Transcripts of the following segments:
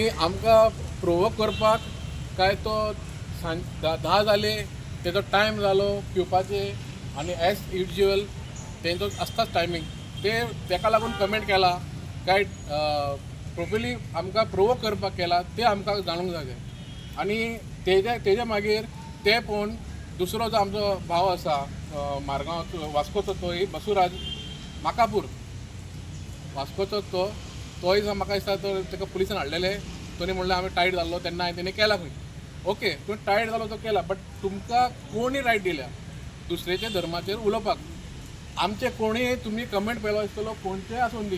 आमकां प्रोवोक करपाक काय तो सांज 10 जाले तेजो टायम जालो पिवपाचे आनी एज युजल तेंचो आसताच टायमींग तेका लागून कमेंट केला काय प्रोपरली आमकां प्रोवोक करपाक केला ते आमकां जाणूंक जाय आनी तेजे मागीर ते पळोवन दुसरो जो आमचो भाव आसा मारगांव वास्कोचो तो बसुराज माकापूर वास्कोचो तोय म्हाका दिसता तो ताका पुलिसान हाडलेले तोनी म्हणलें हांवें टायट जाल्लो तेन्ना हांवें तेणी केला खंय ओके तुवें टायट जालो तो केला बट तुमकां कोणी रायट दिल्या दुसऱ्याच्या धर्माचेर उलोवपाक आमचे कोणी तुमी कमेंट पयलो आसतलो कोणचेय आसून दी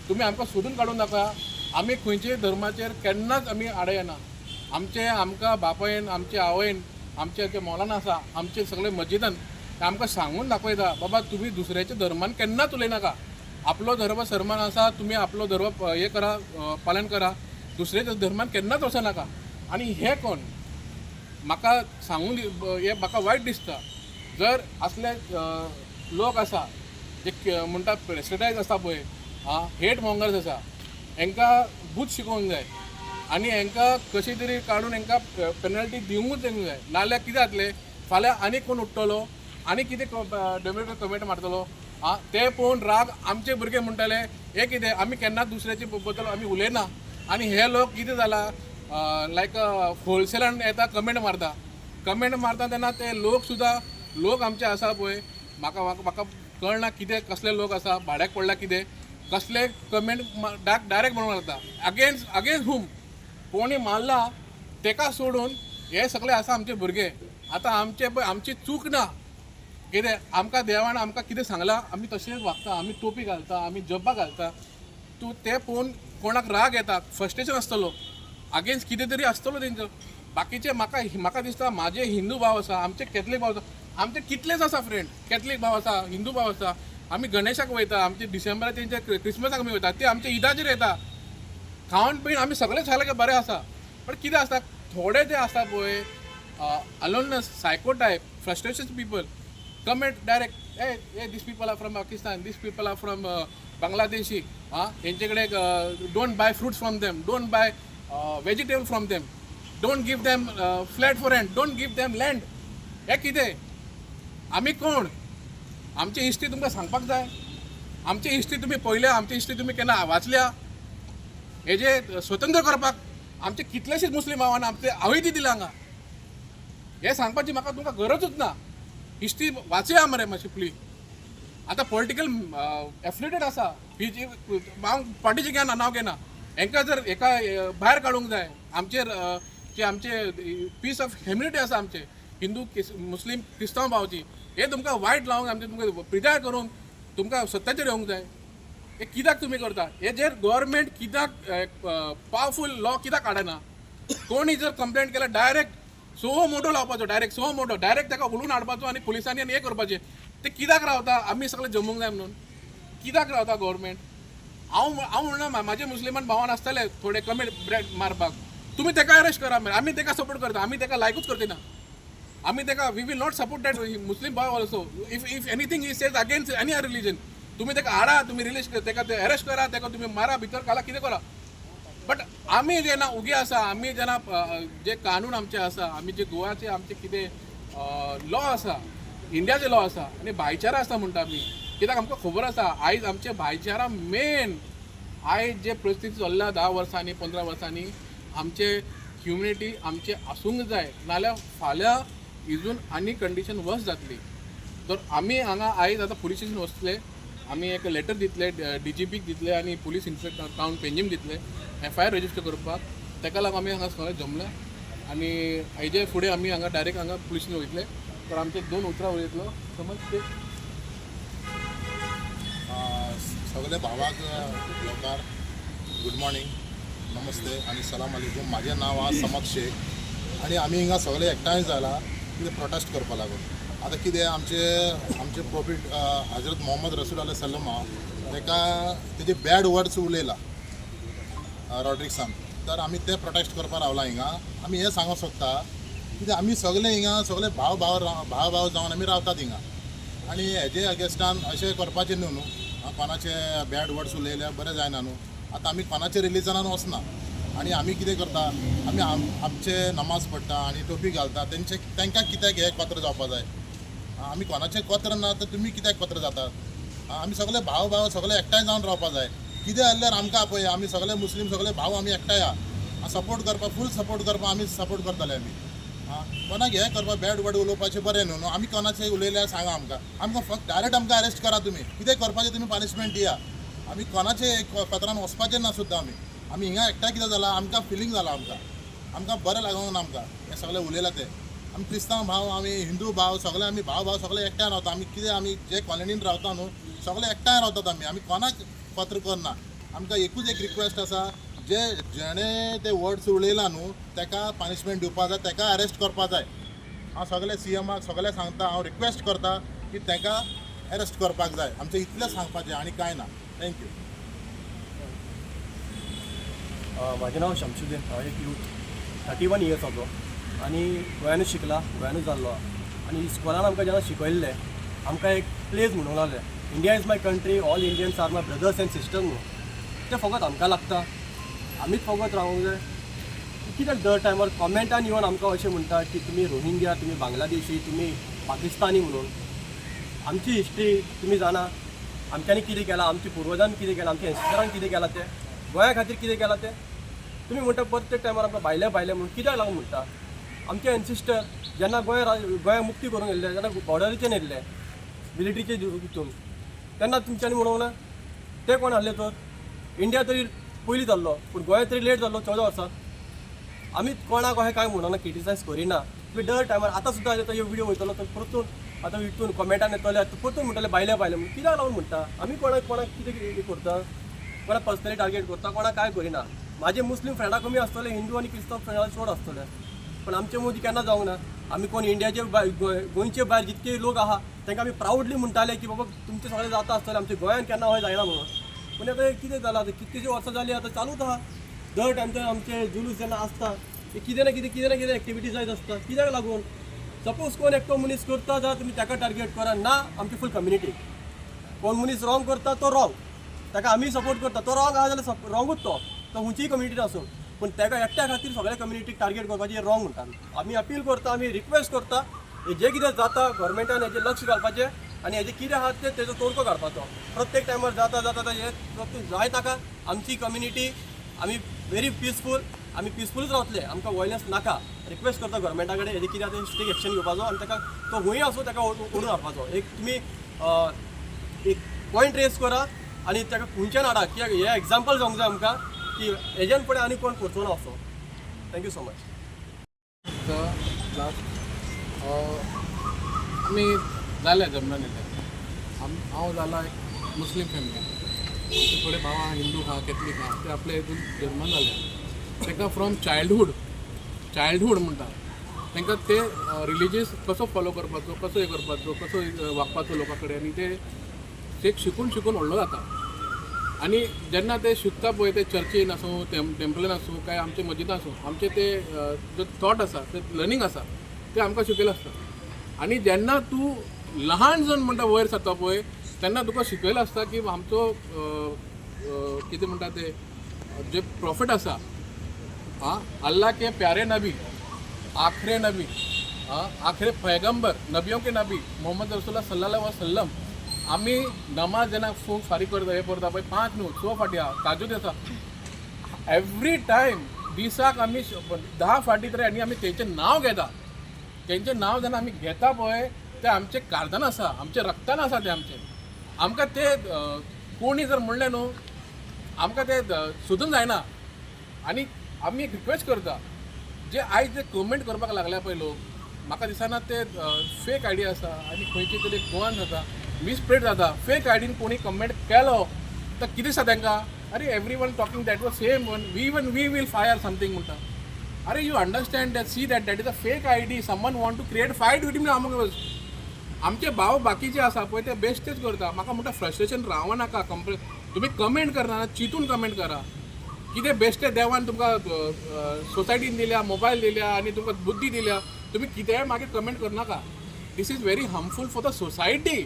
तुमी आमकां सोदून काडून नाका आमी खंयच्याय धर्माचेर केन्नाच आमी आडे येना आमकां बापायन आमचे आवयन आमचे मोलान आसा आमचे सगळे मस्जिदान आमकां सांगून दाखयता बाबा तुमी दुसऱ्याच्या धर्मान केन्नाच उलयनाका आपलो धर्म सर्मान आसा तुमी आपलो धर्म हे करा पालन करा दुसऱ्याच्या धर्मान केन्नाच वचनाका आनी हे कोण म्हाका सांगून हे म्हाका वायट दिसता जर असले लोक आसा जे म्हणटा प्रेसिडायज आसा पळय हेट मॉंगर्स आसा हांकां बूथ शिकोवंक जाय आनी हांकां कशी तरी काडून हांकां पेनल्टी दिवंकूच जाय नाल्यार कितें जातलें फाल्यां आनी कोण उठ्ठलो आनी कितें डेमोक्रेट कमेंट मारतलो ते पळोवन राग आमचे भुरगे म्हणटाले हे कितें आमी केन्नाच दुसऱ्याचे बद्दल आमी उलयना आनी हे लोक कितें जाला लायक होलसेलान येता कमेंट मारता तेन्ना ते लोक आमचे आसा पळय म्हाका कळना कितें कसले लोक आसा भाड्याक पडला कितें कसले कमेंट डायरेक्ट म्हणून मारता अगेन्स्ट हूम कोणी मारला तेका सोडून हे सगळे आसा आमचे भुरगे आतां आमची चूक ना कितें आमकां देवान आमकां कितें सांगलां आमी तशेंच वागता आमी टोपी घालता आमी जब्बा घालता तूं ते पळोवन कोणाक राग येता फ्रस्ट्रेशन आसतलो अगेन्स्ट कितें तरी आसतलो तेंचो बाकीचे म्हाका दिसता म्हाजे हिंदू भाव आसा आमचे कॅथलीक भाव आसा आमचे कितलेच आसा फ्रेंड कॅथलीक भाव आसा हिंदू भाव आसा आमी गणेशाक वयता आमचे डिसेंबराक तेंचे क्रिसमसाक आमी वयता ते आमचे ईदाचेर येता खावन पिवन आमी सगळे सारके बरे आसा पण कितें आसता थोडे जे आसा पळय aloneness psycho type frustration people comment direct hey these people are from Pakistan, these people are from Bangladeshi यांचे कडेन don't buy fruits from them, don't buy vegetable from them, don't give them flat for rent, don't give them land. हे कितें आमी कोण आमची history तुमकां सांगपाक जाय आमची हिस्ट्री तुमी पळयल्या आमची हिस्ट्री तुमी केन्ना वाचल्या हेजे स्वतंत्र करपाक आमचे कितलेशेच मुस्लीम भावान आमचे आवयती दिल्या हांगा हे सांगपाची म्हाका तुमकां गरजूच ना हिस्ट्री वाचया मरे मातशी प्लीज आतां पॉलिटिकल एफिलेटेड आसा हांव पार्टीचे घेना नांव घेना हांकां जर एका भायर काडूंक जाय आमचे पीस ऑफ ह्युमॅनिटी आसा आमचे हिंदू मुस्लीम क्रिस्तांव भावची हे तुमकां वायट लावंक आमचे तुमकां पिड्यार करून तुमकां सत्याचेर येवंक जाय हे कित्याक तुमी करता हेजेर गव्हर्मेंट कित्याक पावरफूल लॉ कित्याक काडना कोणी जर कंप्लेंट केल्यार डायरेक्ट सो मोटो लावपाचो डायरेक्ट ताका उलोवन हाडपाचो आनी पुलिसांनी आनी हे करपाचें ते कित्याक रावता आमी सगळे जमूंक जाय म्हणून कित्याक रावता गव्हर्मेंट हांव म्हणना म्हाजे मुस्लिमान भावान आसतले थोडे कमेंट मारपाक तुमी ताका अरेस्ट करा आमी ताका सपोर्ट करता आमी ताका लायकूच करतना आमी ताका we will not support that Muslim भाव also if anything he says against any other religion तुमी ताका हाडा तुमी रिलीज ताका ते अरेस्ट करा ताका तुमी मारा भितर घाला कितें करा बट आमी जेन्ना उगे आसा आमी जेन्ना जे कानून आमचे आसा आमी जे गोवाचे आमचे कितें लॉ आसा इंडियाचे लॉ आसा आनी भायचारा आसा म्हणटा आमी कित्याक आमकां खबर आसा आयज आमचे भायचारा मेन आयज जे परिस्थिती चल्ल्या 10 वर्सांनी 15 वर्सांनी आमचे ह्युमॅनिटी आमचे आसूंक जाय नाल्यार फाल्यां इजून आनी कंडिशन वर्स जातली तर आमी हांगा आयज आतां पुलीस स्टेशन वचतले आमी एक लेटर दितले DGPक दितले आनी पुलीस इन्स्पेक्टर टावन पेंजीम दितले FIR रजिस्टर करपाक ताका लागून आमी हांगा सगळे जमले आनी हेजे फुडें आमी हांगा डायरेक्ट हांगा पुलीस स्टेशन वयतले तर आमचे 2 उतरां उलयतलो समज ते सगळे भावाक लोकार गुड मॉर्निंग नमस्ते आनी सलाम अलैकुम म्हाजें नांव आहा समद शेख आनी आमी हिंगा सगळे एकठांय जाला कितें प्रोटेस्ट करपा लागून आतां कितें आमचे प्रॉफिट हजरत मोहम्मद रसूल अलैहि सल्लम ताका तेजे बॅड वर्ड्स उलयला रॉड्रिक्सान तर आमी ते प्रोटेस्ट करपा रावला हिंगा आमी हें सांगूंक सोदता कित्याक आमी सगळे हिंगा सगळे भाव जावन आमी रावतात हिंगा आनी हेजे अगेन्स्टान अशें करपाचें न्हू कोणाचे बॅड वर्ड्स उलयल्यार बरें जायना न्हू आतां आमी कोणाच्या रिलीजनान वचना आनी आमी कितें करता आमी आमचे नमाज पडटा आनी टोपी घालता तांकां कित्याक हें कत्र जावपा जाय आमी कोणाचें कत्र ना तर तुमी कित्याक कत्र जातात आमी सगळे भाव सगळे एकठांय जावन रावपा जाय कितें जाल्यार आमकां पळय आमी सगळे मुस्लीम सगळे भाव आमी एकठांय आहा सपोर्ट करपा फूल सपोर्ट करपा आमी सपोर्ट करतले आमी कोणाक हें करपा बॅड वर्ड उलोवपाचें बरें न्हू आमी कोणाचें उलयल्यार सांगा आमकां फक्त डायरेक्ट आमकां अरेस्ट करा तुमी कितें करपाचें तुमी पनिशमेंट दिया आमी कोणाचें कत्रान वचपाचें ना सुद्दां आमी हिंगा एकठांय कितें जाला आमकां फिलींग जाला आमकां बरें लागोंक ना आमकां हें सगळें उलयलां तें आमी क्रिस्तांव भाव आमी हिंदू भाव सगळे आमी भाव सगळे एकठांय रावता आमी कितें आमी जे कॉलनीन रावता न्हू सगळे एकठांय रावतात आमी कोणाक पत्र करना आमकां एकूच एक रिक्वेस्ट आसा जेणे ते वर्ड्स उलयला न्हू ताका पनिशमेंट दिवपा जाय ताका अरेस्ट करपा जाय हांव सगळे CMाक सगळे सांगता हांव रिक्वेस्ट करता की ताका अरेस्ट करपाक जाय आमचें इतलें सांगपाचें आनी कांय ना थँक्यू म्हाजें नांव शमशुद्दीन हांव एक यूथ 31 इयर्साचो आनी गोंयानूच शिकला गोंयानूच जाल्लो आनी स्कॉलान आमकां जेन्ना शिकयल्लें आमकां एक प्लेस म्हणूंक लागलें India is my country all Indians are my brothers and sisters न्हू तें फकत आमकां लागता आमीच फकत रावूंक जाय कित्याक दर टायमार कॉमेंटान येवन आमकां अशें म्हणटा की तुमी रोहिंग्या तुमी बांगलादेशी तुमी पाकिस्तानी म्हणून आमची हिस्ट्री तुमी जाणा आमच्यांनी कितें केलां आमच्या पुर्वजांनी कितें केलां आमच्या एन्सेस्टरांनी कितें केलां तें गोंया खातीर कितें केलां तें तुमी म्हणटा प्रत्येक टायमार आमकां भायले म्हणून कित्याक लागून म्हणटा आमचे एन्सेस्टर जेन्ना गोंया मुक्ती करूंक येयल्ले जेन्ना बॉर्डरीचेर येयल्ले मिलिटरीचे हितून तेन्ना तुमच्यांनी म्हणूंक ना ते कोण आहले तर इंडिया तरी पयलीं जाल्लो पूण गोंया तरी लेट जाल्लो 14 वर्सां आमी कोणाक अशें कांय म्हणना क्रिटिसायज करिना तुमी दर टायमार आतां सुद्दां आतां ह्यो व्हिडियो वयतलो तर परतून आतां हितून कॉमेंटान येतले परतून म्हणटले भायले म्हणून कित्याक लागून म्हणटा आमी कोणाक कितें करता कोणाक पर्सनली टार्गेट करता कोणाक काय करिना म्हाजे मुस्लीम फ्रेंडा कमी आसतले हिंदू आनी क्रिस्तांव फ्रेंडा चड आसतले पण आमचे मोदी केन्ना जावंक ना आमी कोण इंडियाचे गोंयचे भायर जितके लोक आहा तांकां आमी प्रावडली म्हणटाले की बाबा तुमचे सगळे जाता आसतले आमच्या गोंयान केन्ना अशें जायना म्हणून पूण आतां कितें जालां आतां कितकीशीं वर्सां जालीं आतां चालूच आहा दर टायम आमचे जुलूस जेन्ना आसता कितें ना कितें एक्टिविटीज जायत आसता कित्याक लागून सपोज कोण एकटो मनीस करता जाल्यार तुमी ताका टार्गेट करा ना आमची फूल कम्युनिटी कोण मनीस रॉंग करता तो रॉंग ताका आमी सपोर्ट करता तो रॉंग आहा जाल्यार रॉंगूच तो खंयचीय कम्युनिटी आसूं पूण ताका एकट्या खातीर सगळ्या कम्युनिटीक टार्गेट करपाचें रॉंग म्हणटा आमी अपील करता आमी रिक्वेस्ट करता जे कितें जाता गव्हर्मेंटान हेजेर लक्ष घालपाचें आनी हेजें कितें आहा तेजो तोडगो काडपाचो प्रत्येक टायमार जाता हे जाय ताका आमची कम्युनिटी आमी व्हेरी पिसफूल आमी पिसफूलच रावतले आमकां वॉयलन्स नाका रिक्वेस्ट करता गव्हर्मेंटा कडेन हेजें कितें आतां स्ट्रीक एक्शन घेवपाचो आनी ताका तो हूंय आसूं ताका ओडून हाडपाचो एक तुमी एक पॉयंट रेज करा आनी ताका खंयच्यान हाडा कित्याक हें एग्जाम्पल जावंक जाय आमकां की हेज्यान फुडें आनी कोण करचो ना असो थँक्यू सो मच आमी जाल्या जमनान येयले हांव जाला एक मुस्लीम फॅमिली थोडे भाव आहा हिंदू आहा कॅथलीक आहा ते आपल्या हितून जल्मान जाले तांकां फ्रॉम चायल्डहूड म्हणटा तांकां ते रिलिजियस कसो फॉलो करपाचो कसो हे करपाचो कसो वागपाचो लोकां कडेन आनी ते शिकून व्हडलो जाता आनी जेन्ना ते शिकता पळय ते चर्चीन आसूं टेम्पलान आसूं काय आमचे मस्जिदां आसूं आमचे ते जो थॉट आसा ते लर्निंग आसा ते आमकां शिकयलें आसता आनी जेन्ना तूं ल्हान जण म्हणटा वयर सरता पळय तेन्ना तुका शिकयलें आसता की आमचो कितें म्हणटा ते जे प्रॉफिट आसा अल्लाह के प्यारे नबी आखरे नबी आखरे पैगंबर नबियों के नबी मोहम्मद रसूलुल्लाह सल्लल्लाहु अलैहि वसल्लम आमी नमाज जेन्ना फारीक करता हे करता पळय 5 न्हू 6 फाटी आहा काजूच आसा एवरी टायम दिसाक आमी 10 फाटी तरी आनी आमी तेंचें नांव घेता तेंचें नांव जेन्ना आमी घेता पळय ते आमचे कार्दान आसा आमचे रक्तान आसा ते आमकां ते कोणी जर म्हणलें न्हू आमकां ते सोदूंक जायना आनी आमी एक रिक्वेस्ट करता जे आयज जे कमेंट करपाक लागल्या पळय लोक म्हाका दिसना ते फेक आयडी आसा आनी खंयची तरी गोवान जाता मिसस्प्रेड जाता फेक आयडीन कोणी कमेंट केलो तर कितें आसा तांकां अरे everyone talking that was same one we will fire something म्हणटा अरे you understand that see that is a fake ID someone want to create fight with me among आमचे भाव बाकीचे आसा पळय ते बेश्टेच करता म्हाका म्हणटा फ्रस्ट्रेशन रावं नाका तुमी कमेंट करना चिंतून कमेंट करा कितें बेश्टे देवान तुमकां सोसायटीन दिल्या मोबायल दिल्या आनी तुमकां बुद्धी दिल्या तुमी कितेंय मागीर कमेंट करनाका this is very harmful for the society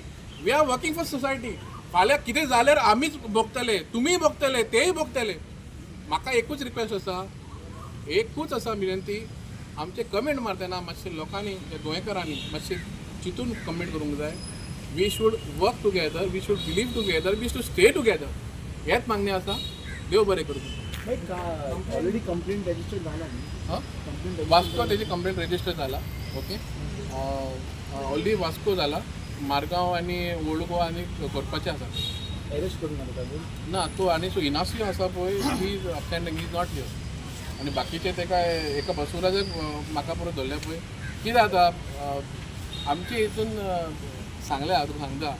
we are working for society फाल्यां कितें जाल्यार आमीच भोगतले तुमीय भोगतले तेय भोगतले म्हाका एकूच रिक्वेस्ट आसा विनंती, आमचे कमेंट मारतना मातशे लोकांनी गोंयकारांनी मातशे चिंतून कमेंट करूंक जाय. We should work together, we should believe together, we should stay together. हेच मागणें आसा. देव बरें करूं. ऑलरेडी कंप्लेंट रजिस्टर झाला वास्को तेजी कंप्लेंट रजिस्टर जाला. ओके, ऑलरेडी वास्को जाला, मारगांव आनी ओल्ड गोवा आनी करपाचें आसा. अरेस्ट करून ना तो आनी सो इनासियो आसा पळय, he is upstanding, he is not here. आनी बाकीचे तेका एका बसुराचे म्हाका परत धरले पळय. कितें जाता, आमचे हितून सांगलें हांव तुका सांगता,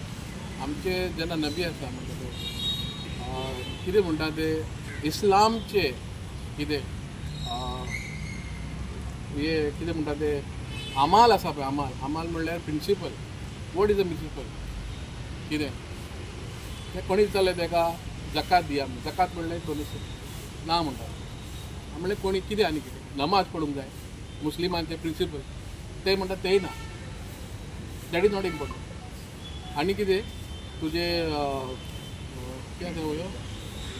आमचे जेन्ना नबी आसा म्हणटा तो कितें म्हणटा ते इस्लामचे कितें हे कितें म्हणटा ते अमाल आसा पळय, अमाल म्हणल्यार principle. What is the principle? कितें तें कोणी विचारलें तेका जकात दिया, जकात म्हणल्यार डोनेशन ना म्हणटा. म्हणलें कोणी कितें आनी कितें नमाज पडूंक जाय, मुस्लिमांचे प्रिंसिपल ते म्हणटा तेय ना. That is not important. आनी कितें तुजे कितें तें वयो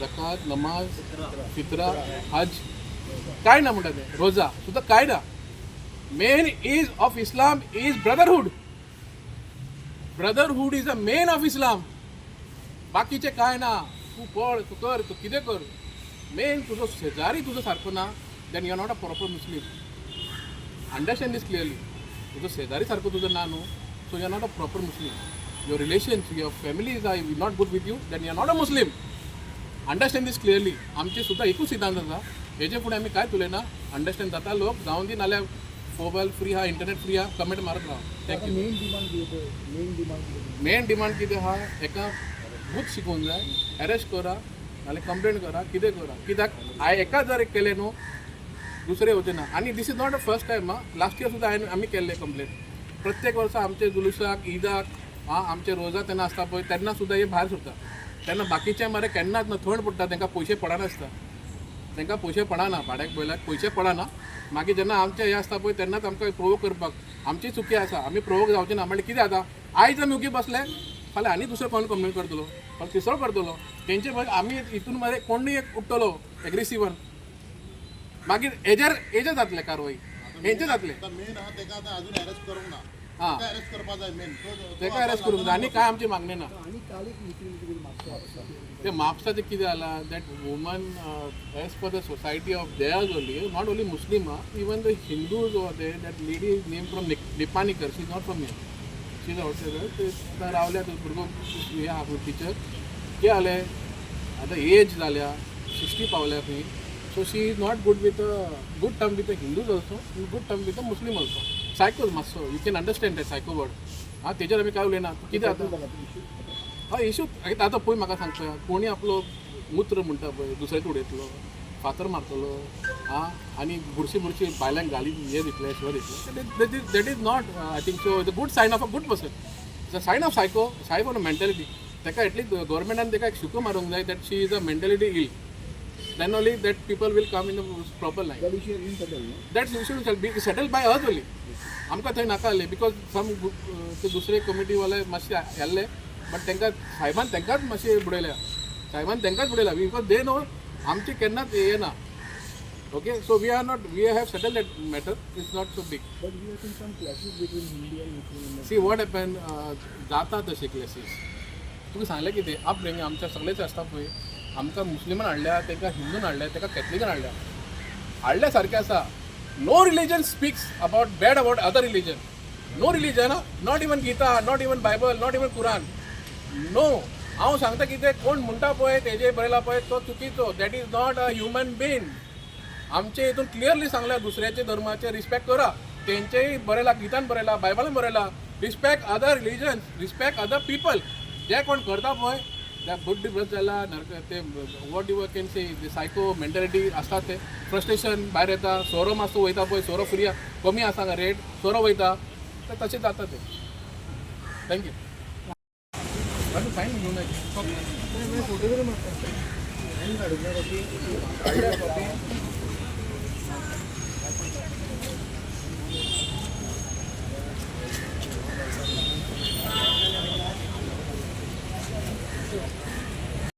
जकात, नमाज, फित्रा, हज काय ना म्हणटा तें, रोजा सुद्दां काय ना. Main is of Islam is brotherhood. Brotherhood is a main of Islam. बाकीचे काय ना. तूं पळ, तूं कर, तूं कितें कर, मेन तुजो शेजारी तुजो सारको ना, then you are not a proper Muslim. Understand this clearly. तुजो शेजारी सारको तुजो ना न्हू, so you are not a proper Muslim. Your relations, your family is not good with you, then you are not a Muslim. Understand this clearly. आमचे सुद्दां एकूच सिद्धांत आसा, हेजे फुडें आमी काय उलयना. अंडरस्टँड जाता लोक जावन दी, नाल्यार मोबायल फ्री आहा, इंटरनेट फ्री आहा, कमेंट मारत राहा. थँक्यू. मेन डिमांड कितें आहा, एका बूथ शिकोवंक जाय. अरेस्ट करा नाल्यार कंप्लेंट करा, कितें करा. कित्याक हांवें एका जर केलें न्हू, दुसरे वचचे ना. आनी this is not a first time. Last year सुद्दां आमी केल्ले कंप्लेंट. प्रत्येक वर्सा आमचे जुलुसाक, ईदाक आमचे रोजा तेन्ना आसता पळय, तेन्ना सुद्दां हे भायर सरता. तेन्ना बाकीचे मरे केन्नाच ना, थंड पडटा, तांकां पयशे पडनासता. तांकां पयशे पडना, भाड्याक पयल्याक पयशे पडना. मागीर जेन्ना आमचें हें आसता पळय तेन्नाच आमकां प्रोवोक करपाक आमची चुकी आसा. आमी प्रोवोक जावचे ना. म्हणल्यार कितें जाता, आयज आमी ओगी बसले, फाल्यां आनी दुसरो कोण कंप्लेंट करतलो, फाल्यां तिसरो करतलो. तेंचे मागीर आमी हितून मरे कोणूय एक उठतलो एग्रेसिव्हन, मागीर हेजेर जातले कारवाई, हेंचे जातले. मेन आहा तेका आतां अजून अरेस्ट करूंक ना. हां, अरेस्ट करपा जाय मेन. तेका अरेस्ट करूंक जाय. आनी काय आमची मागणी ना. ते म्हापसाचें कितें जालां, that woman as per the society of theirs only, not only Muslim, even the Hindus or they, that lady is name from Nipanikar, she is not from here, she is outsider. ते रावल्या भुरगो हे आहा टिचर. कितें जालें, आतां age जाल्या 60 पावल्या खंय. So she is not good with good term with the Hindus also, good term with the Muslim also. सायकोज मातसो, you can understand that psycho word. हां, तेजेर आमी काय उलयना. कितें जाता, हय इशू आतां पळय म्हाका सांगता, कोणी आपलो मूत्र म्हणटा पळय दुसऱ्याच उडयतलो, फातर मारतलो, हां, आनी बुरशी बायलांक घाली हे दितले, शिवर दितले. That is not, I think so, the good sign of a good person. It's a sign of psycho, sign of mentality. ताका एटलीस्ट गव्हर्मेंटान ताका एक शिको मारूंक जाय that she is a mentality ill. Then only that people will come in the proper line. That issue shall be settled by us only. आमकां थंय नाका आसलें, बिकॉज सम ते दुसरे कमिटीवाले मातशे येल्ले, बट तांकां साहेबान तांकांच मातशें बुडयल्या. साहेबान तांकांच बुडयल्या, बिकॉज दे नो आमचे केन्नाच हे ना. Okay, so we are not, we have settle that matter. It's not so big. See what happen, जाता तशे क्लेसीस. तुका सांगलें कितें, अपब्रिंगींग आमच्या सगळेच आसता पळय. आमकां मुस्लिमान हाडल्या, ताका हिंदून हाडल्या, ताका कॅथलिकान हाडल्या सारकें आसा. No religion speaks about bad about other religion. No religion, not even Gita, not even Bible, not even Quran. No, हांव सांगता कितें कोण म्हणटा पळय तेजेर बरयला पळय तो चुकीचो. That is not a human being. आमचे हितून क्लियरली सांगल्या दुसऱ्याचे धर्माचे रिस्पेक्ट करा. तेंचेय बरयला, गितान बरयला, बायबलान बरयला, respect other religion, respect other people. जे कोण करता पळय त्या बुद्धी बस जाला, ते what you can say, psycho mentality आसता, ते फ्रस्ट्रेशन भायर येता. सोरो मातसो वयता पळय, सोरो फ्री कमी आसा हांगा रेट, सोरो वयता, तर तशें जाता ते. थँक्यू. फायन घेऊन फोटो